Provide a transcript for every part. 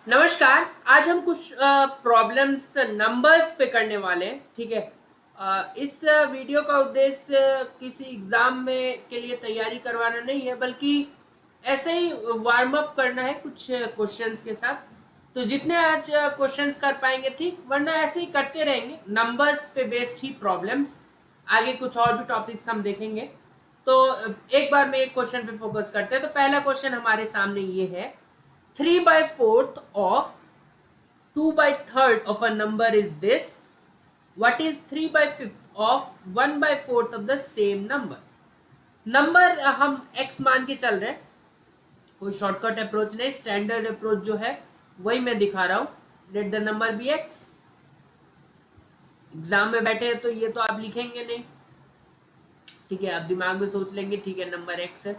नमस्कार। आज हम कुछ प्रॉब्लम्स नंबर्स पे करने वाले हैं। ठीक है। इस वीडियो का उद्देश्य किसी एग्जाम में के लिए तैयारी करवाना नहीं है, बल्कि ऐसे ही वार्म अप करना है कुछ क्वेश्चंस के साथ। तो जितने आज क्वेश्चंस कर पाएंगे ठीक, वरना ऐसे ही करते रहेंगे नंबर्स पे बेस्ड ही प्रॉब्लम्स। आगे कुछ और भी टॉपिक्स हम देखेंगे। तो एक बार में एक क्वेश्चन पे फोकस करते हैं। तो पहला क्वेश्चन हमारे सामने ये है, 3/4 of 2/3 of a number is this. What is 3/5 of 1/4 of the same number? Number हम x मान के चल रहे हैं, कोई शॉर्टकट अप्रोच नहीं, स्टैंडर्ड अप्रोच जो है वही मैं दिखा रहा हूं। Let the number be x। Exam में बैठे हैं तो ये तो आप लिखेंगे नहीं, ठीक है। आप दिमाग में सोच लेंगे ठीक है नंबर x है।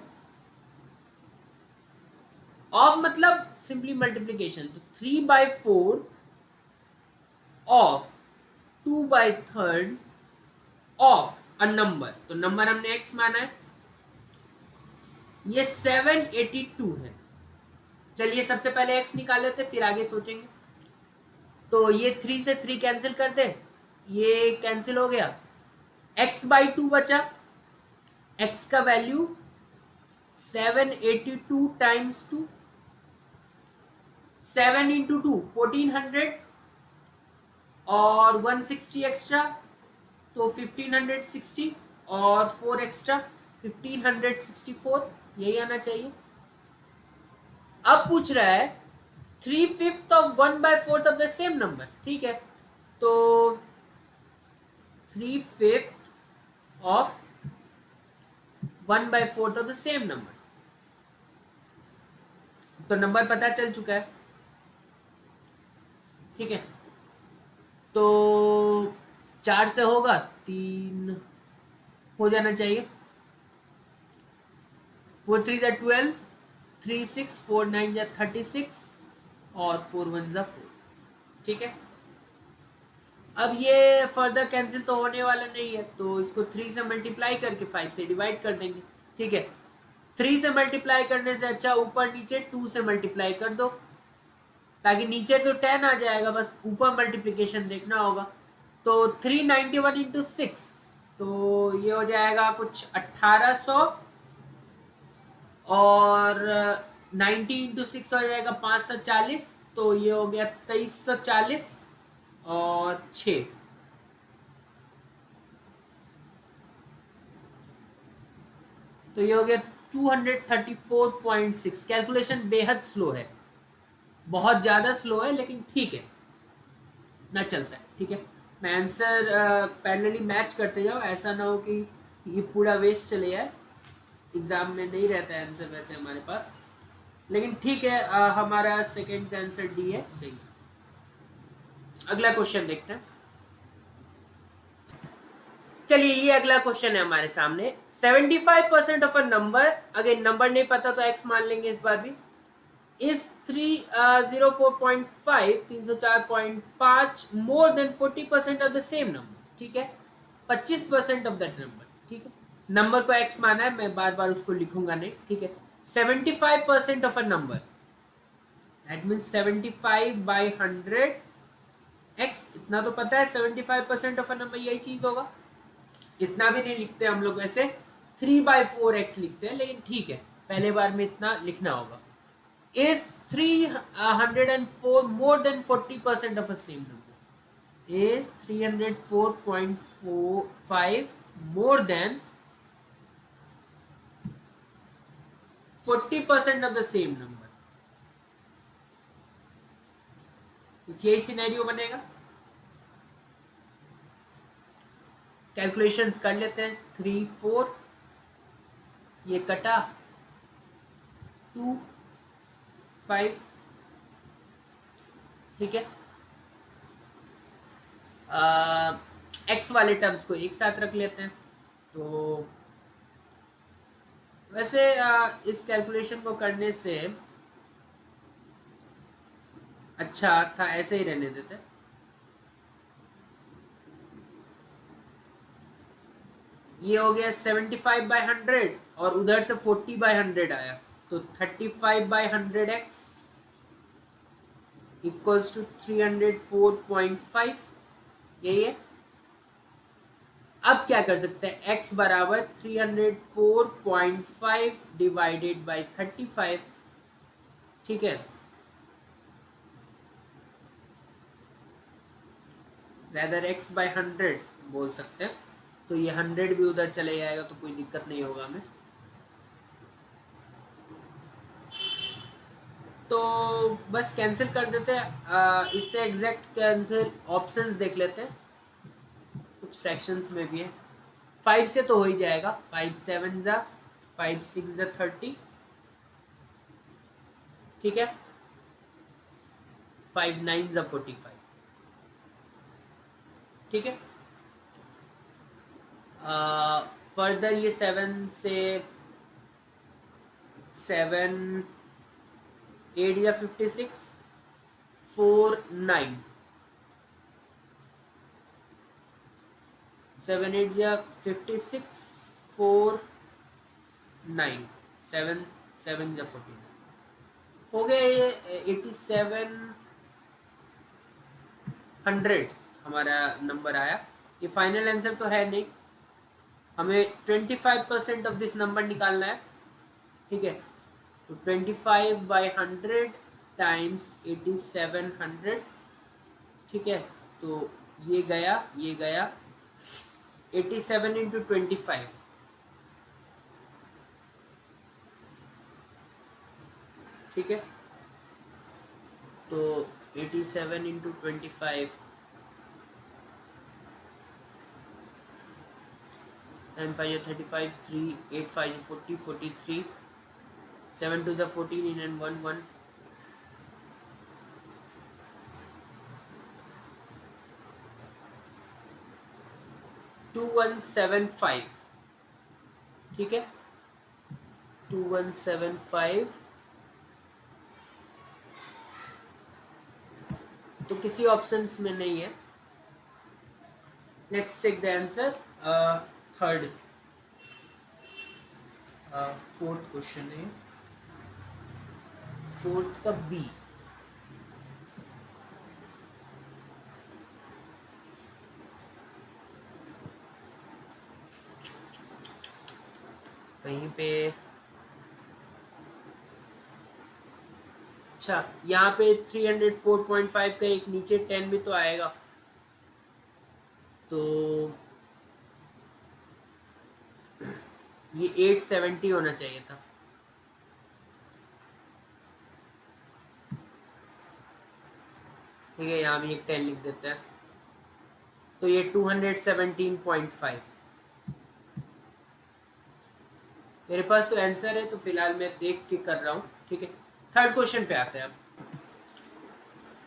ऑफ मतलब सिंपली मल्टीप्लीकेशन, तो 3/4 ऑफ 2/3 ऑफ अ नंबर। तो नंबर हमने x माना है, ये 782 है। चलिए सबसे पहले x निकाल लेते, फिर आगे सोचेंगे। तो ये 3 से 3 कैंसिल कर दे, ये कैंसिल हो गया। x/2 बचा। x का वैल्यू 782 टाइम्स 2, 7 इंटू 2 1400, और 160 एक्स्ट्रा तो 1560, और 4 एक्स्ट्रा 1564, यही आना चाहिए। अब पूछ रहा है 3/5 of 1/4 of the same number. ठीक है, तो 3/5 of 1/4 of the same number, तो नंबर पता चल चुका है। ठीक है, तो 4 से होगा, 3 हो जाना चाहिए। 4 3 12, 3 6 4 9 36, और 4 1 4। ठीक है, अब ये फर्दर कैंसिल तो होने वाला नहीं है, तो इसको 3 से मल्टीप्लाई करके 5 से डिवाइड कर देंगे। ठीक है, 3 से मल्टीप्लाई करने से अच्छा ऊपर नीचे 2 से मल्टीप्लाई कर दो, ताकि नीचे तो 10 आ जाएगा, बस ऊपर मल्टीप्लिकेशन देखना होगा। तो 391 इंटू 6, तो ये हो जाएगा कुछ 1800, और 90 इंटू 6 हो जाएगा 540, तो ये हो गया 2340, और 6। तो ये हो गया 234.6। कैलकुलेशन बेहद स्लो है, बहुत ज़्यादा स्लो है, लेकिन ठीक है ना, चलता है। ठीक है, मैं आंसर पैरेलली मैच करते जाओ, ऐसा ना हो कि ये पूरा वेस्ट चले जाए। एग्जाम में नहीं रहता है आंसर वैसे हमारे पास, लेकिन ठीक है। हमारा सेकंड का आंसर डी है, सही। अगला क्वेश्चन देखते हैं। चलिए, ये अगला क्वेश्चन है हमारे सामने। 75% ऑफ अ नंबर, अगर नंबर नहीं पता तो एक्स मान लेंगे इस बार भी, is 304.5 304.5 more than 40% of the same number. ठीक है, 25% ऑफ दैट नंबर। ठीक है, नंबर को एक्स माना है, मैं बार बार उसको लिखूंगा नहीं। ठीक है, 75% of a number, that means 75/100 x. इतना तो पता है 75% ऑफ अ नंबर यही चीज होगा। इतना भी नहीं लिखते हम लोग, वैसे 3/4 एक्स लिखते हैं, लेकिन ठीक है, पहले बार में इतना लिखना होगा। Is 304 more than 40% of a same number? Is 304.45 more than 40% of the same number? कुछ यही सिनेरियो बनेगा। कैलकुलेशंस कर लेते हैं। 3 4, ये कटा 2 5। ठीक है, एक्स वाले टर्म्स को एक साथ रख लेते हैं। तो वैसे इस कैलकुलेशन को करने से अच्छा था ऐसे ही रहने देते। ये हो गया 75/100, और उधर से 40/100 आया, तो 35/100 एक्स। इक्वल्स टू 304.5, यही है। अब क्या कर सकते हैं, x बराबर 304.5 डिवाइडेड बाई 35, ठीक है, रेदर x बाय 100 बोल सकते हैं। तो ये 100 भी उधर चले जाएगा तो कोई दिक्कत नहीं होगा हमें। तो बस कैंसिल कर देते हैं, इससे एग्जैक्ट कैंसिल ऑप्शंस देख लेते हैं, कुछ फ्रैक्शंस में भी है। 5 से तो हो ही जाएगा, 5 7 जा 5 6 जा 30, ठीक है, 5 9 जा 45, ठीक है। फर्दर ये 7 से 7 8 या 56 4 9 7 8 या 56 4 9 7 7 या 49 हो गए। ये 8700 हमारा नंबर आया। ये फाइनल आंसर तो है नहीं, हमें 25% ऑफ दिस नंबर निकालना है, ठीक है। तो 25/100 टाइम्स 8700, ठीक है। तो ये गया 87 इंटू 25, ठीक है। तो 87 इंटू 25 9 5 35 3 8 5 40 43 7 2 14 and 1 1 2175, ठीक है, 2175। तो किसी ऑप्शंस में नहीं है। Let's check the answer. Third fourth question है, फोर्थ का बी। कहीं पे अच्छा, यहाँ पे 304.5 का एक नीचे 10 भी तो आएगा, तो ये 870 होना चाहिए था। ठीक है, यहाँ भी एक 10 लिख देते हैं, तो ये 217.5। मेरे पास तो आंसर है, तो फिलहाल मैं देख के कर रहा हूँ, ठीक है। थर्ड क्वेश्चन पे आते हैं अब।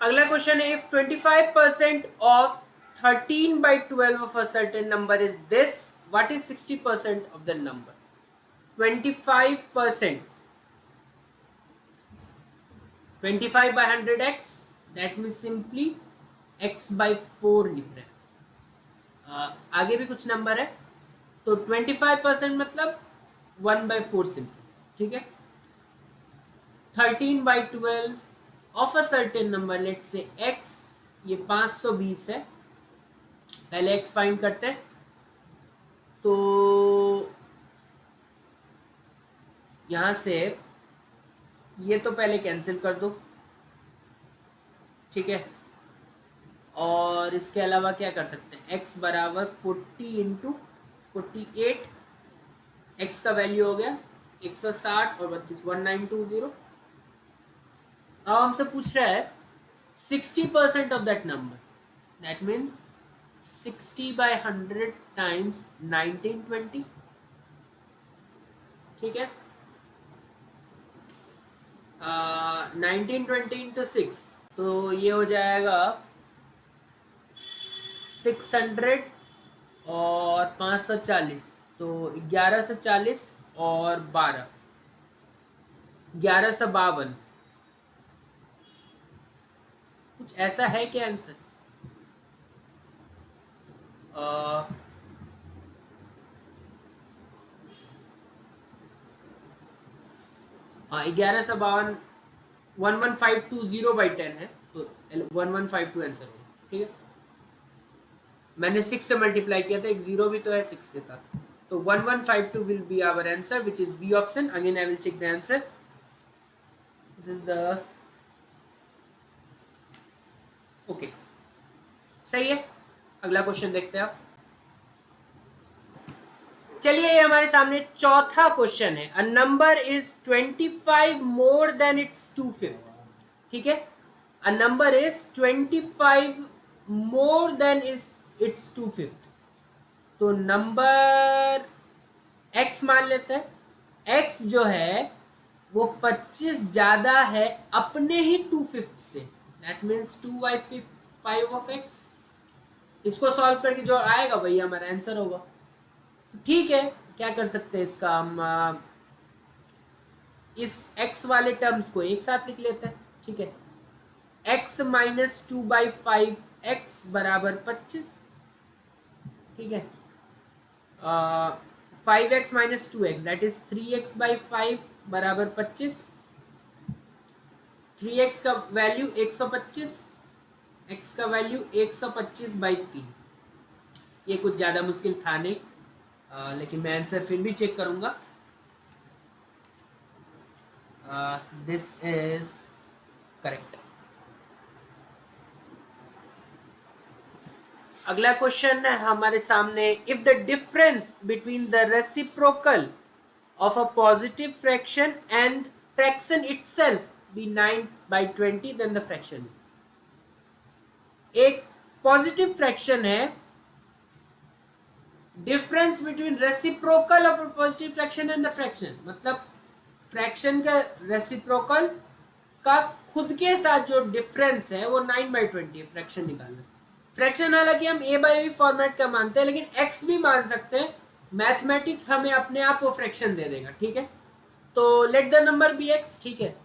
अगला क्वेश्चन है, if 25% of 13/12 of a certain number is this, what is 60% of the number? 25%, 25/100x, that mean simply x/4 लिख रहे हैं। आगे भी कुछ नंबर है, तो 25% मतलब 1/4 सिंपली, ठीक है। 13/12 of a certain number, let's say x, ये 520 है। पहले x फाइंड करते हैं, तो यहां से ये तो पहले कैंसिल कर दो, ठीक है। और इसके अलावा क्या कर सकते हैं, x बराबर 40 इंटू 48, x का वैल्यू हो गया 160 और 32, 1920। अब हमसे पूछ रहा है 60% of that number, that means 60/100 times 1920, ठीक है। 1920 इंटू 6, तो ये हो जाएगा 600 और 540, तो 1140 और 12, 1152। कुछ ऐसा है क्या आंसर? 1152 11520/10 है, तो 1152 आंसर होगा। ठीक है, मैंने 6 से मल्टीप्लाई किया था, एक जीरो भी तो है 6 के साथ, तो 1152 will be our answer which is B option. Again I will check the answer, this is the okay, सही है। अगला क्वेश्चन देखते हैं आप। चलिए, ये हमारे सामने चौथा क्वेश्चन है। A number is 25 more than it's 2/5। ठीक है, a number is 25 more than is it's 2/5। तो नंबर x मान लेते हैं। x जो है वो 25 ज्यादा है अपने ही 2/5 से, दैट मीन्स 2/5 ऑफ x। इसको सॉल्व करके जो आएगा वही हमारा आंसर होगा। ठीक है, क्या कर सकते हैं इसका हम, इस x वाले टर्म्स को एक साथ लिख लेते हैं। ठीक है, x माइनस 2/5 x बराबर 25। ठीक है, 5x minus 2x that is 3x/5 बराबर 25। 3x का वैल्यू 125, x का वैल्यू 125/3। ये कुछ ज़्यादा मुश्किल था नहीं, लेकिन मैं आंसर फिर भी चेक करूंगा। This is correct. अगला क्वेश्चन है हमारे सामने। If the difference between the reciprocal of a positive fraction and fraction itself be 9/20 then the fraction. एक पॉजिटिव फ्रैक्शन है, difference between reciprocal of positive fraction and the fraction, मतलब fraction का reciprocal का खुद के साथ जो डिफरेंस है वो 9/20 है। फ्रैक्शन निकालना, फ्रैक्शन हालांकि हम a/b फॉर्मेट का मानते हैं, लेकिन x भी मान सकते हैं। मैथमेटिक्स हमें अपने आप वो फ्रैक्शन दे देगा। ठीक है, तो let the number be x। ठीक है,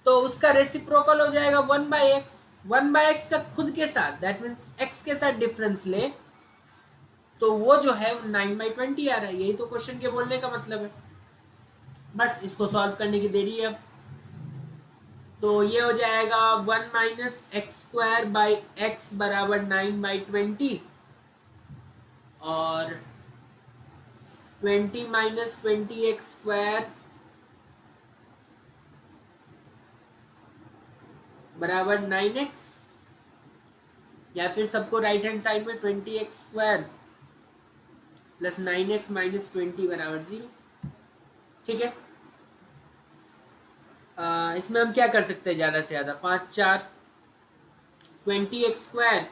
तो उसका रेसिप्रोकल हो जाएगा 1/x। 1/x का खुद के साथ, दैट मीन्स x के साथ डिफरेंस ले, तो वो जो है 9/20 आ रहा है। यही तो क्वेश्चन के बोलने का मतलब है। बस इसको सॉल्व करने की देरी है अब। तो ये हो जाएगा 1 minus x square by x बराबर 9/20, और 20 माइनस 20x स्क्वायर बराबर 9x, या फिर सबको राइट हैंड साइड में 20x square plus 9x minus 20 बराबर 0। ठीक है, इसमें हम क्या कर सकते हैं ज़्यादा से ज़्यादा, 5 4 20x स्क्वायर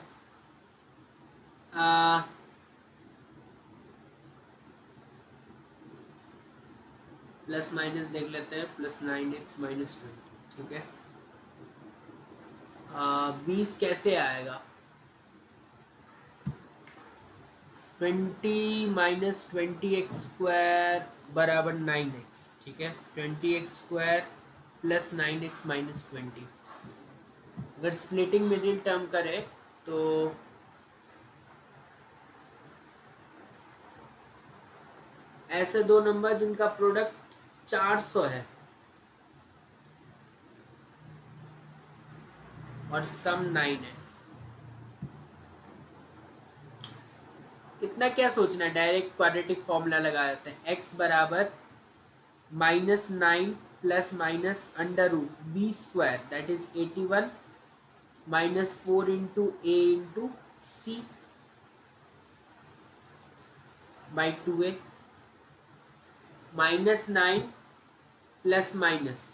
प्लस माइनस देख लेते हैं, प्लस 9x माइनस 20। ठीक है, 20 कैसे आएगा, 20 माइनस 20x स्क्वायर बराबर 9x। ठीक है, 20x square plus 9x minus 20। अगर स्प्लिटिंग मिडिल टर्म करें तो ऐसे दो नंबर जिनका प्रोडक्ट 400 है और सम 9 है, इतना क्या सोचना है, डायरेक्ट क्वाड्रेटिक फॉर्मूला लगा देते हैं। x बराबर -9 plus minus under root B square that is 81 minus 4 into A into C by 2a, -9 plus minus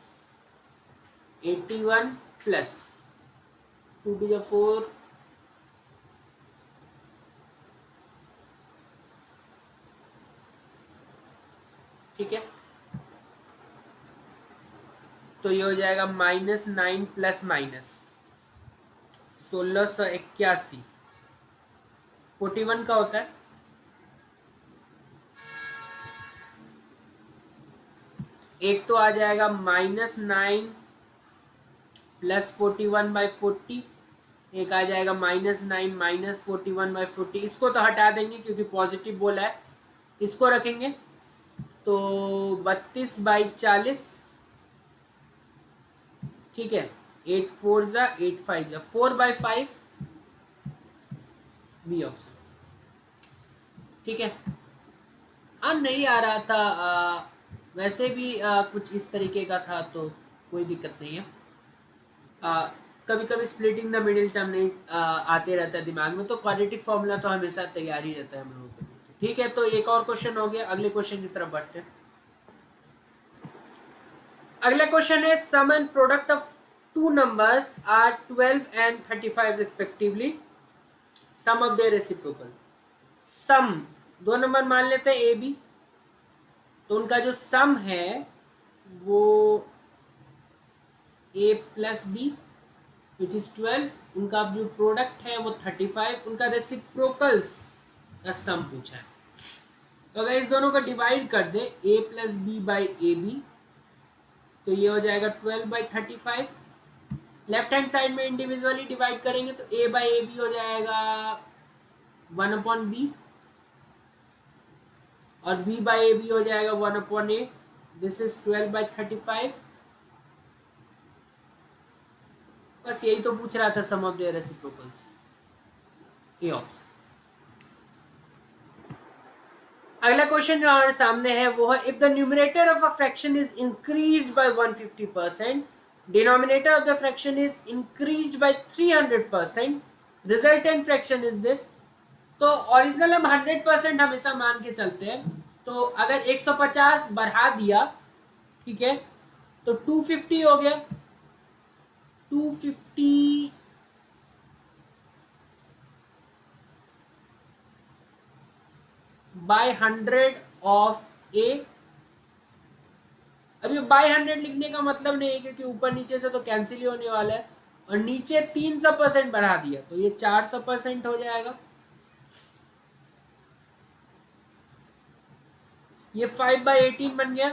81 plus 2 to the 4 ठीक है, तो ये हो जाएगा -9 प्लस माइनस 1681, 41 का होता है। एक तो आ जाएगा -9 प्लस 41/40, एक आ जाएगा -9 माइनस 41/40। इसको तो हटा देंगे क्योंकि पॉजिटिव बोला है, इसको रखेंगे तो 32/40। ठीक है, 8 4 जा 8 5 जा 4/5 बी ऑप्शन। ठीक है, हाँ नहीं आ रहा था वैसे भी कुछ इस तरीके का था तो कोई दिक्कत नहीं है। कभी कभी स्प्लिटिंग द मिडिल टर्म नहीं आते रहता है दिमाग में, तो क्वाड्रेटिक फॉर्मूला तो हमेशा तैयार ही रहता है हम लोगों के लिए। ठीक है, तो एक और क्वेश्चन हो गया, अगले क्वेश्चन की तरफ बढ़ते हैं। अगला क्वेश्चन है sum and product of two numbers are 12 and 35 respectively, sum of their reciprocal. Sum दो नंबर मान लेते हैं ए बी, तो उनका जो सम है वो a plus B which is 12, उनका जो प्रोडक्ट है वो 35, उनका रेसिप्रोकल्स का सम पूछा है। तो अगर इस दोनों को डिवाइड कर दे a plus B by A B, तो ये हो जाएगा 12/35। लेफ्ट हैंड साइड में इंडिविजुअली डिवाइड करेंगे तो a बाई ए बी हो जाएगा 1/b और b बाई ए बी हो जाएगा 1/a। This is 12/35। बस यही तो पूछ रहा था, sum of their reciprocals, A option. अगला क्वेश्चन जो हमारे सामने है वो है if the numerator of a fraction is increased by 150%, denominator of the fraction is increased by 300%, resultant fraction is this. तो ओरिजिनल हम 100% हमेशा मान के चलते हैं, तो अगर 150 बढ़ा दिया, ठीक है, तो 250 हो गया। 250 बाय 100 ऑफ ए। अब ये बाय 100 लिखने का मतलब नहीं है क्योंकि ऊपर नीचे से तो कैंसिल ही होने वाला है, और नीचे 300% बढ़ा दिया तो ये 400% हो जाएगा। ये 5/18 बन गया,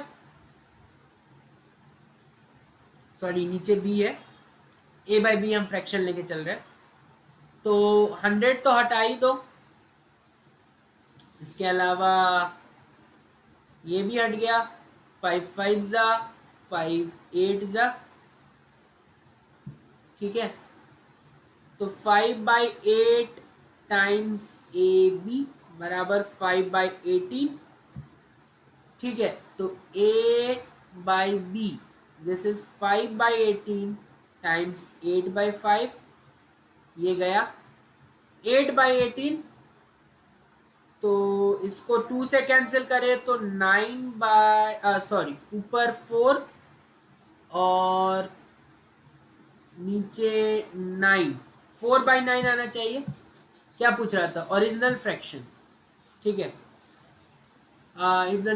सॉरी नीचे बी है, ए बाई बी हम फ्रैक्शन लेके चल रहे हैं, तो 100 तो हटा ही दो, इसके अलावा ये भी हट गया, 5 5 जा 5 8 जा, ठीक है, तो 5/8 टाइम्स ए बी बराबर 5/18। ठीक है, तो a by B this is 5/18 times 8/5, ये गया 8/18, तो इसको 2 से कैंसिल करें तो 9 ऊपर 4 और नीचे 9, 4/9 आना चाहिए। क्या पूछ रहा था? Original fraction. ठीक है, if the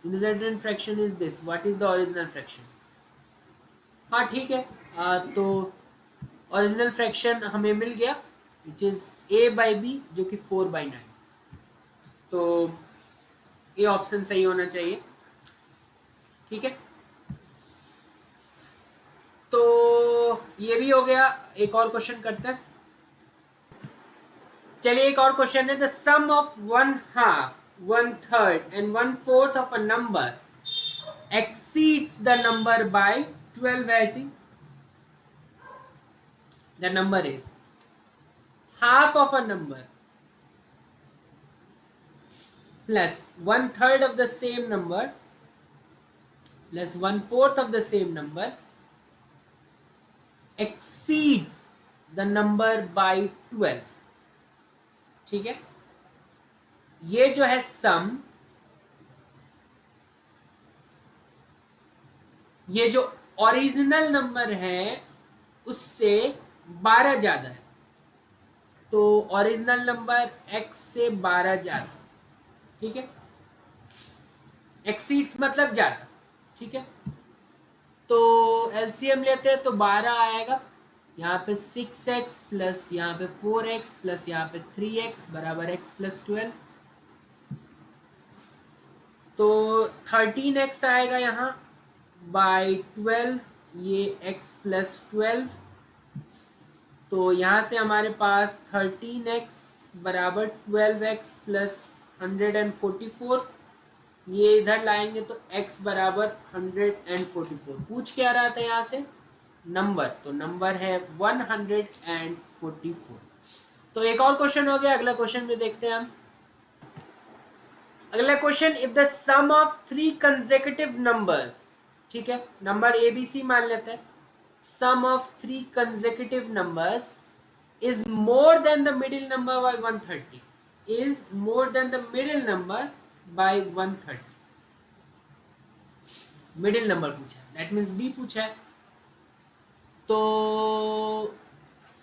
resultant fraction is this, what is the original fraction? हाँ ठीक है, तो ओरिजिनल फ्रैक्शन हमें मिल गया which is a by B जो कि 4/9, तो ए ऑप्शन सही होना चाहिए। ठीक है, तो ये भी हो गया। एक और क्वेश्चन करते हैं, चलिए एक और क्वेश्चन है the sum of 1/2 1/3 and 1/4 of a number exceeds the number by 12, I think. The number is half of a number plus 1/3 of the same number plus 1/4 of the same number exceeds the number by 12। ठीक है, ये जो है सम, ये जो original number है उससे 12 ज्यादा है, तो ओरिजिनल नंबर x से 12 ज्यादा। ठीक है, एक्सीड्स मतलब ज्यादा। ठीक है, तो एलसीएम लेते हैं तो 12 आएगा, यहाँ पे 6x प्लस यहाँ पे 4x प्लस यहाँ पे 3x बराबर x प्लस 12, तो 13x आएगा यहाँ बाई 12, ये x प्लस 12, तो यहाँ से हमारे पास 13x बराबर 12x प्लस 144, ये इधर लाएंगे तो x बराबर 144। पूछ क्या रहा था यहाँ से? नंबर, तो नंबर है 144। तो एक और क्वेश्चन हो गया, अगला क्वेश्चन भी देखते हैं हम। अगला question, if the sum of 3 consecutive numbers, ठीक है, नंबर ए बी सी मान लेते हैं, sum of 3 consecutive numbers is more than the middle number by 130, is more than the middle number by 130। Middle number पूछा है, that means B पूछा है। तो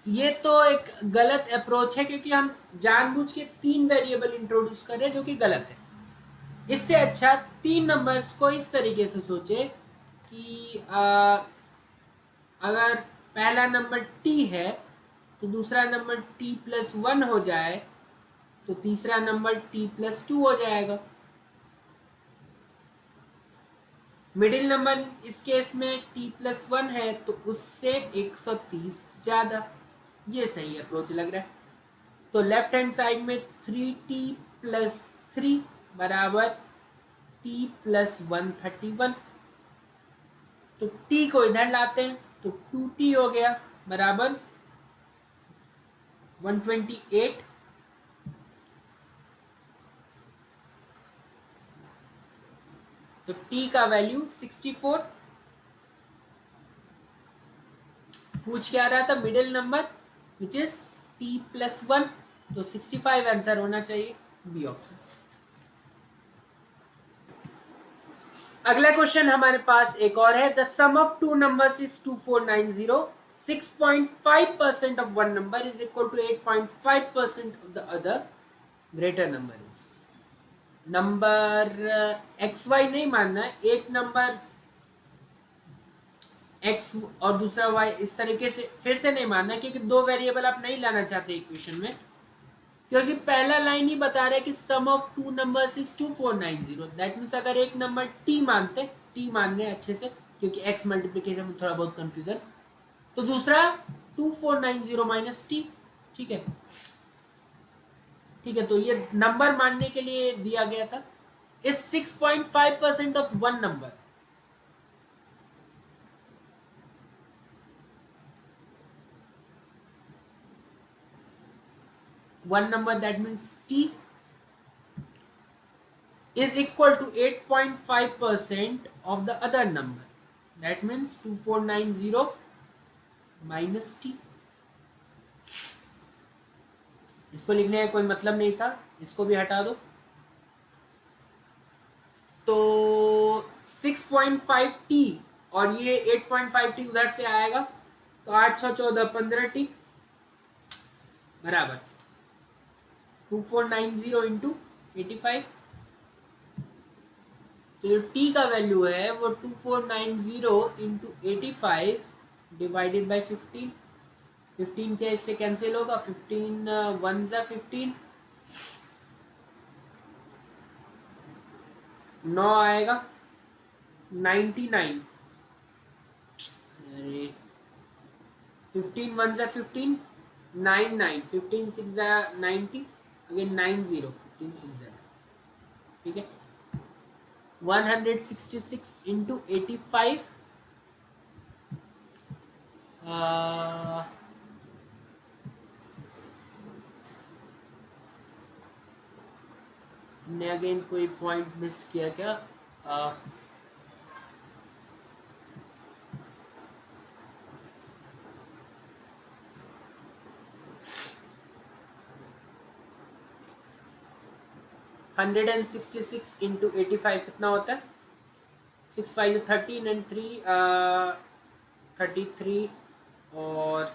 ये तो एक गलत अप्रोच है, क्योंकि हम जानबूझ के 3 वेरिएबल इंट्रोड्यूस कर रहे हैं, जो कि गलत है। इससे अच्छा 3 नंबर्स को इस तरीके से सोचे कि अगर पहला नंबर टी है तो दूसरा नंबर टी प्लस 1 हो जाए, तो तीसरा नंबर t प्लस 2 हो जाएगा। मिडिल नंबर इस केस में t प्लस 1 है, तो उससे 130 ज्यादा। ये सही अप्रोच लग रहा है। तो लेफ्ट हैंड साइड में 3t प्लस 3 बराबर t प्लस 131। तो t को इधर लाते हैं तो 2t हो गया बराबर 128। तो t का वैल्यू 64। पूछ क्या रहा था? Middle number which is t plus 1, तो 65 आंसर होना चाहिए, बी ऑप्शन। अगला क्वेश्चन हमारे पास एक और है, the sum of two numbers is 2490। 6.5% of one number is equal to 8.5% of the other, greater number is. Number X Y नहीं मानना है, एक नंबर x और दूसरा y, इस तरीके से फिर से नहीं मानना, क्योंकि 2 वेरिएबल आप नहीं लाना चाहते इक्वेशन में, क्योंकि पहला लाइन ही बता रहा है कि sum of two numbers is 2490। That means अगर एक नंबर t मानते, t मान रहे अच्छे से, क्योंकि x मल्टीप्लीकेशन में थोड़ा बहुत कंफ्यूजन, तो दूसरा 2490 माइनस टी। ठीक है, ठीक है, तो ये नंबर मानने के लिए दिया गया था। If 6.5% of one number, one number, that means t is equal to 8.5% of the other number, that means 2490 minus t। इसको लिखने का कोई मतलब नहीं था, इसको भी हटा दो। तो 6.5t और ये 8.5t उधर से आएगा, तो 8 6 14 15t बराबर 2490 इंटू 85। तो जो t का वैल्यू है वो 2490 इंटू 85 डिवाइडेड बाई 15। 15 क्या इससे कैंसिल होगा? 15 वन ज़ा 15, 9 आएगा 99। अरे 15 वन ज़ा 15, 99, 15 सिक्स ज़ा 90, अगेन 90, 15 सिक्स ज़ा, ठीक है। 166 इंटू 85 ने अगेन कोई पॉइंट मिस किया क्या? 166 इंटू 85 कितना होता है? 6 5 13 एंड 3 33 और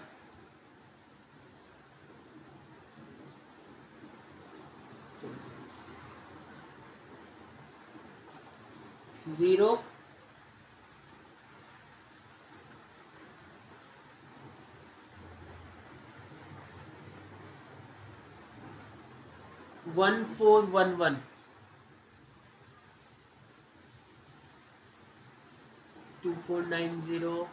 0 1411 2490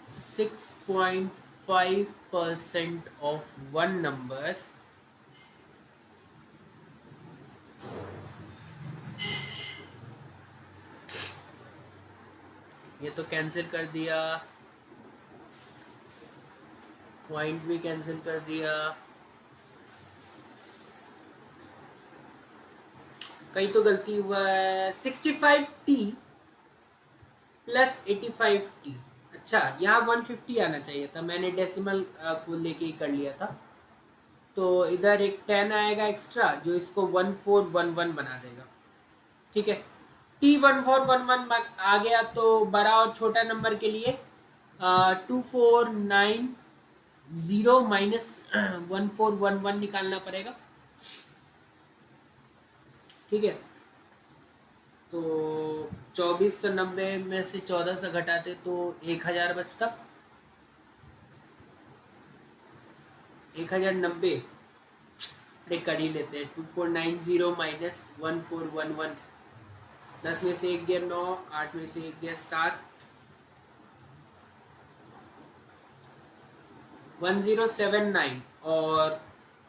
6.5 5% of one number ये तो कैंसिल कर दिया, पॉइंट भी कैंसिल कर दिया, कहीं तो गलती हुआ है। 65t प्लस 85t, अच्छा यहाँ 150 आना चाहिए था, मैंने डेसिमल को लेके ही कर लिया था, तो इधर एक 10 आएगा एक्स्ट्रा जो इसको 1411 बना देगा। ठीक है, T1411 आ गया, तो बड़ा और छोटा नंबर के लिए 2490 माइनस 1411 निकालना पड़ेगा। ठीक है, तो 2490 में से 1400 घटाते तो 1000 बचता, 1090, अरे कर ही लेते हैं। 2490 माइनस 1411, 10 में से 1 गया 9, 8 में से 1 गया 7, 1079 और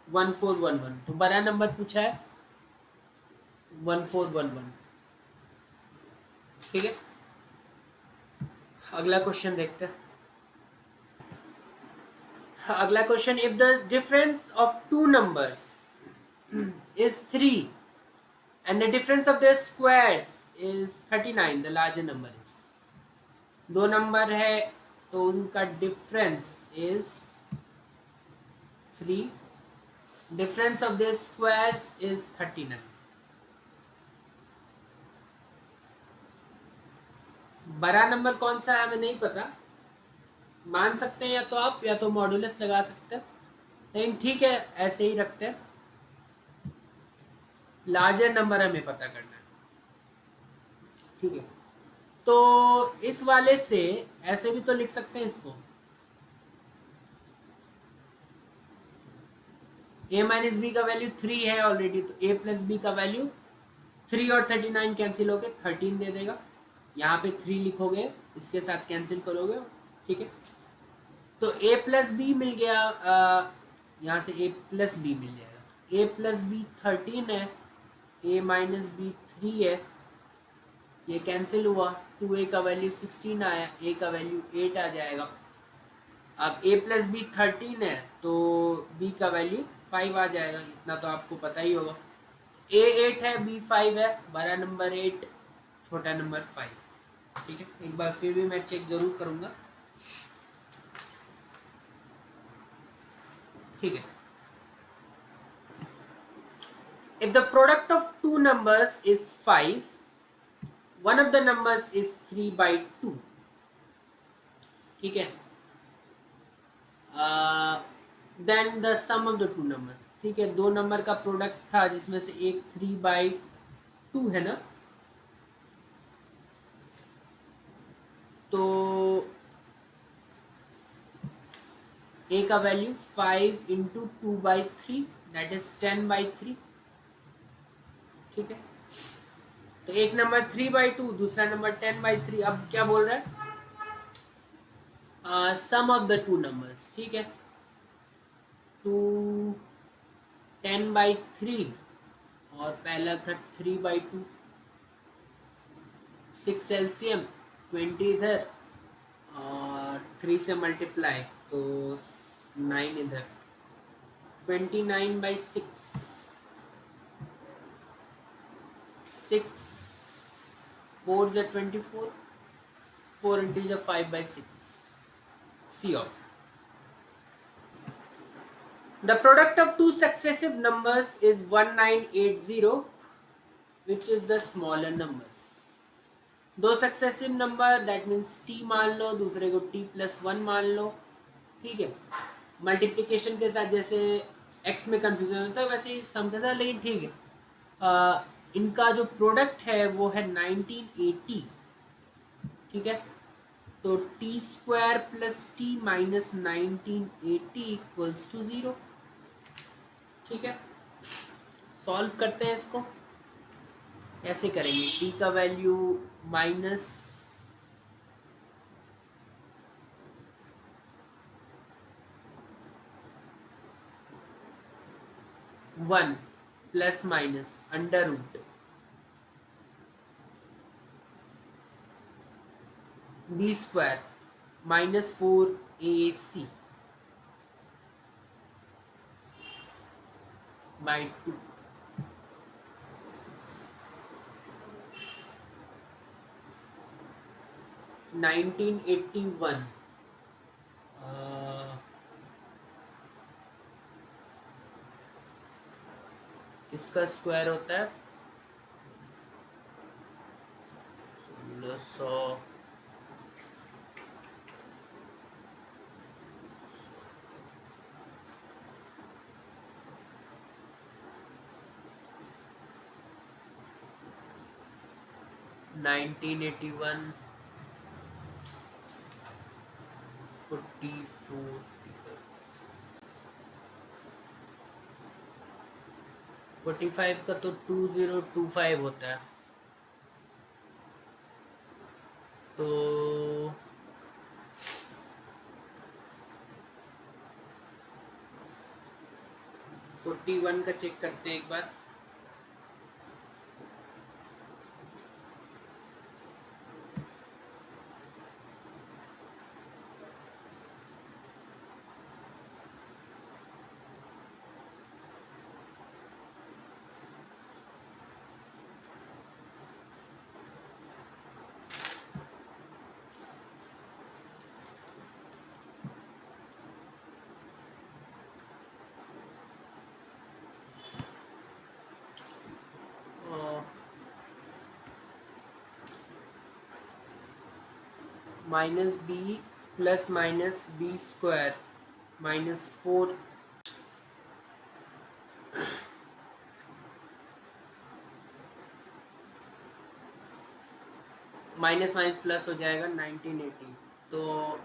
1411, तो बड़ा नंबर पूछा है 1411। ठीक है, अगला क्वेश्चन देखते हैं। अगला question, if the difference of two numbers is 3 and the difference of their squares is 39, the larger number is, दो नंबर है तो उनका difference is 3, difference of their squares is 39। बड़ा नंबर कौन सा है हमें नहीं पता, मान सकते हैं या तो आप या तो मॉड्यूलस लगा सकते हैं, लेकिन ठीक है ऐसे ही रखते हैं। लार्जर नंबर हमें पता करना है। ठीक है, तो इस वाले से ऐसे भी तो लिख सकते हैं इसको, a माइनस बी का वैल्यू 3 है ऑलरेडी, तो a प्लस बी का वैल्यू 3 और 39 कैंसिल हो गए, 13 दे देगा। यहाँ पे 3 लिखोगे, इसके साथ कैंसिल करोगे। ठीक है, तो a प्लस बी मिल गया, यहाँ से a प्लस बी मिल जाएगा। a प्लस बी 13 है, a माइनस बी 3 है, ये कैंसिल हुआ, 2a का वैल्यू 16 आया, a का वैल्यू 8 आ जाएगा। अब a प्लस बी 13 है तो b का वैल्यू 5 आ जाएगा, इतना तो आपको पता ही होगा। a 8 है, b 5 है, बड़ा नंबर 8, छोटा नंबर 5। ठीक है, एक बार फिर भी मैं चेक जरूर करूंगा। ठीक है, if the product of two numbers is 5, one of the numbers is 3/2। ठीक है, then the sum of the two numbers. ठीक है, दो नंबर का प्रोडक्ट था जिसमें से एक 3/2 है ना, तो a का वैल्यू 5 इंटू 2/3 दैट इज 10/3। ठीक है, तो एक नंबर 3/2, दूसरा नंबर 10/3। अब क्या बोल रहा है, सम ऑफ द टू नंबर्स। ठीक है, 2 10/3 और पहला था 3/2, 6 एलसीएम 20 इधर और 3 से मल्टीप्लाई तो 9 इधर, 29/6, 6 4 is 24, 4 into 5/6। C option. The product of two successive numbers is 1980, which is the smaller numbers। दो successive number that means t मान लो, दूसरे को t+1 मान लो। ठीक है, मल्टीप्लिकेशन के साथ जैसे x में कंफ्यूजन होता है वैसे ही सम के साथ, लेकिन ठीक है, इनका जो प्रोडक्ट है वो है 1980। ठीक है, तो t² plus t minus 1980 equals to 0। ठीक है, सॉल्व करते हैं इसको, ऐसे करेंगे, t का value 1 plus minus under root B square minus 4ac by 2। 1981 इसका स्क्वायर होता है 1600 1981 44 45 का तो 2025 होता है, तो 41 का चेक करते हैं एक बार। Minus B plus minus B square minus 4 minus minus plus हो जाएगा 1980, तो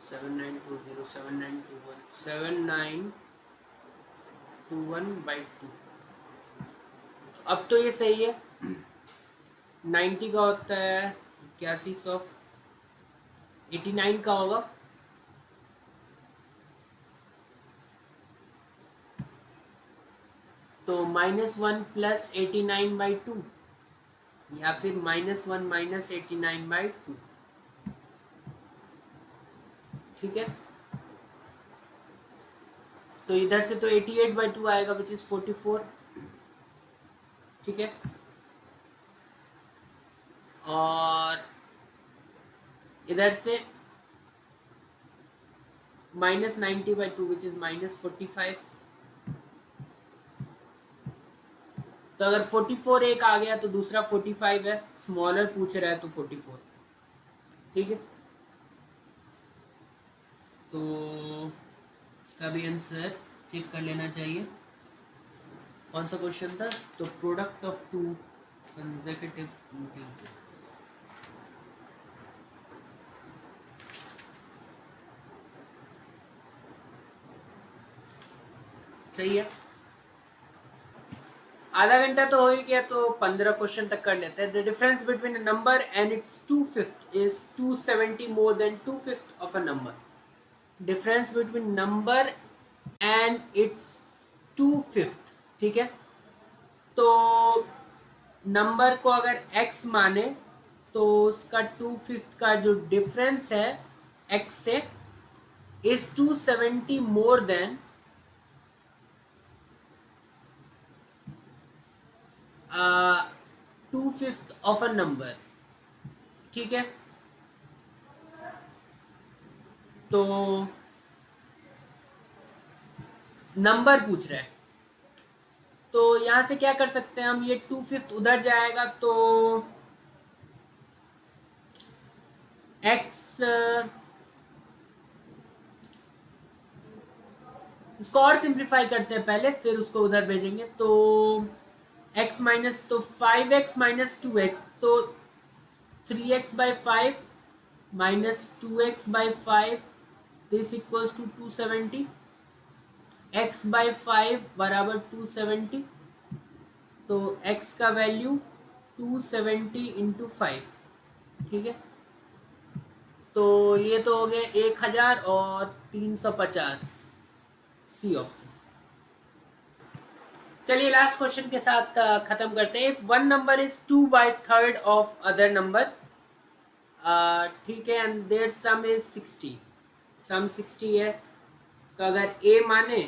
7920 7921 7921 बाई 2। अब तो ये सही है। 90 का होता है 8100, 89 का होगा तो -1 प्लस 89 बाई 2 या फिर -1 माइनस 89 बाई 2। ठीक है, तो इधर से तो 88 बाई 2 आएगा विच इज 44। ठीक है, और इधर से -90 बाई 2 विच इज -45। तो अगर 44 एक आ गया तो दूसरा 45 है, स्मॉलर पूछ रहा है तो 44। ठीक है, तो इसका भी आंसर चेक कर लेना चाहिए। कौन सा क्वेश्चन था? तो product of to consecutive integers. सही है, आधा घंटा तो हो ही गया, तो 15 क्वेश्चन तक कर लेते हैं। The difference between a number and it's 2/5 is 270 more than 2/5 of a number. Difference between number and it's 2/5। ठीक है, तो नंबर को अगर x माने तो उसका 2/5 का जो डिफरेंस है x से is 270 more than 2/5 of a number. ठीक है, तो नंबर पूछ रहा है, तो यहां से क्या कर सकते हैं हम, ये 2/5 उधर जाएगा तो x, इसको और सिंप्लीफाई करते हैं पहले, फिर उसको उधर भेजेंगे। तो x माइनस, तो 5x माइनस 2x, तो 3x by 5 minus 2x by 5 this equals to 270। x by 5 बराबर 270, तो x का वैल्यू 270 इंटू 5। ठीक है, तो ये तो हो गया 1000 और 350, सी ऑप्शन। चलिए लास्ट क्वेश्चन के साथ खत्म करते हैं। One number is 2/3 of other number, ठीक है, एंड देयर सम इज 60, सम 60 है, तो अगर ए माने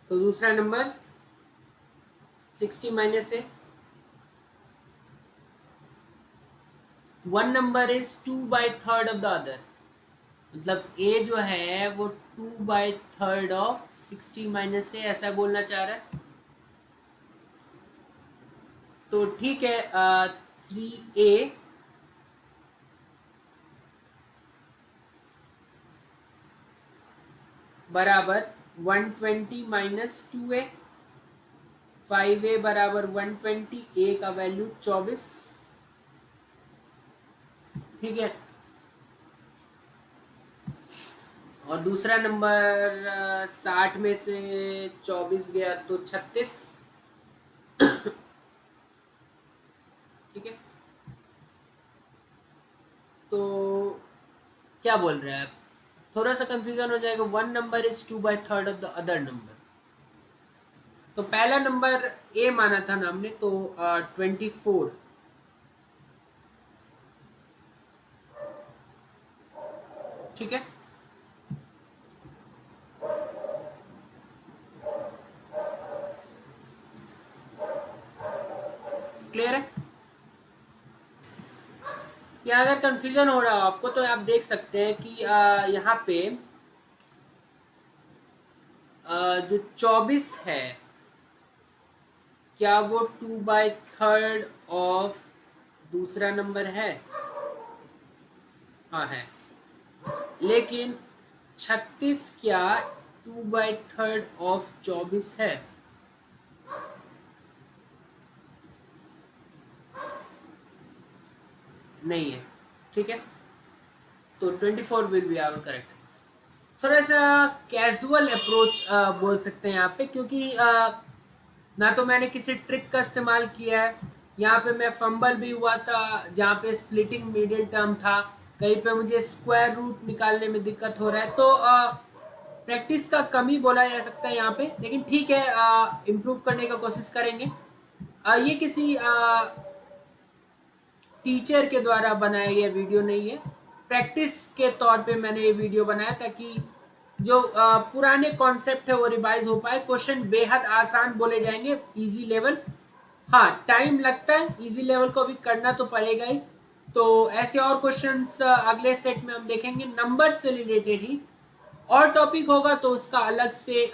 तो दूसरा number 60 minus A. One number is 2/3 of the other, मतलब ए जो है वो 2/3 ऑफ 60 माइनस ए, ऐसा बोलना चाह रहा है। तो ठीक है, 3a बराबर 120 माइनस 2a, 5a बराबर 120, a का वैल्यू 24, ठीक है। और दूसरा नंबर 60 में से 24 गया तो 36, ठीक है। तो क्या बोल रहे हैं आप, थोड़ा सा कंफ्यूजन हो जाएगा। One number is 2/3 of the other number, तो पहला नंबर ए माना था ना हमने, तो 24, ठीक है। क्लियर है? या अगर कंफ्यूजन हो रहा हो आपको तो आप देख सकते हैं कि यहाँ पे जो 24 है, क्या वो 2/3 ऑफ दूसरा नंबर है? हाँ है। लेकिन 36 क्या 2/3 ऑफ 24 है? नहीं है, ठीक है। तो 24 विल बी आवर करेक्ट। थोड़ा सा कैजुअल अप्रोच बोल सकते हैं यहाँ पे, क्योंकि ना तो मैंने किसी ट्रिक का इस्तेमाल किया है, यहाँ पे मैं फंबल भी हुआ था जहाँ पे स्प्लिटिंग मिडिल टर्म था, कहीं पे मुझे स्क्वायर रूट निकालने में दिक्कत हो रहा है, तो प्रैक्टिस का कमी बोला जा सकता है यहाँ पे। लेकिन ठीक है, इम्प्रूव करने का कोशिश करेंगे। ये किसी टीचर के द्वारा बनाया गया वीडियो नहीं है, प्रैक्टिस के तौर पे मैंने ये वीडियो बनाया ताकि जो पुराने कॉन्सेप्ट है वो रिवाइज हो पाए। क्वेश्चन बेहद आसान बोले जाएंगे, इजी लेवल। हाँ, टाइम लगता है, इजी लेवल को भी करना तो पड़ेगा ही। तो ऐसे और क्वेश्चंस अगले सेट में हम देखेंगे, नंबर से रिलेटेड ही। और टॉपिक होगा तो उसका अलग से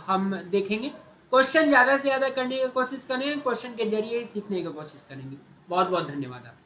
हम देखेंगे। क्वेश्चन ज़्यादा से ज़्यादा करने की कोशिश करेंगे, क्वेश्चन के जरिए ही सीखने की कोशिश करेंगे। बहुत बहुत धन्यवाद आप।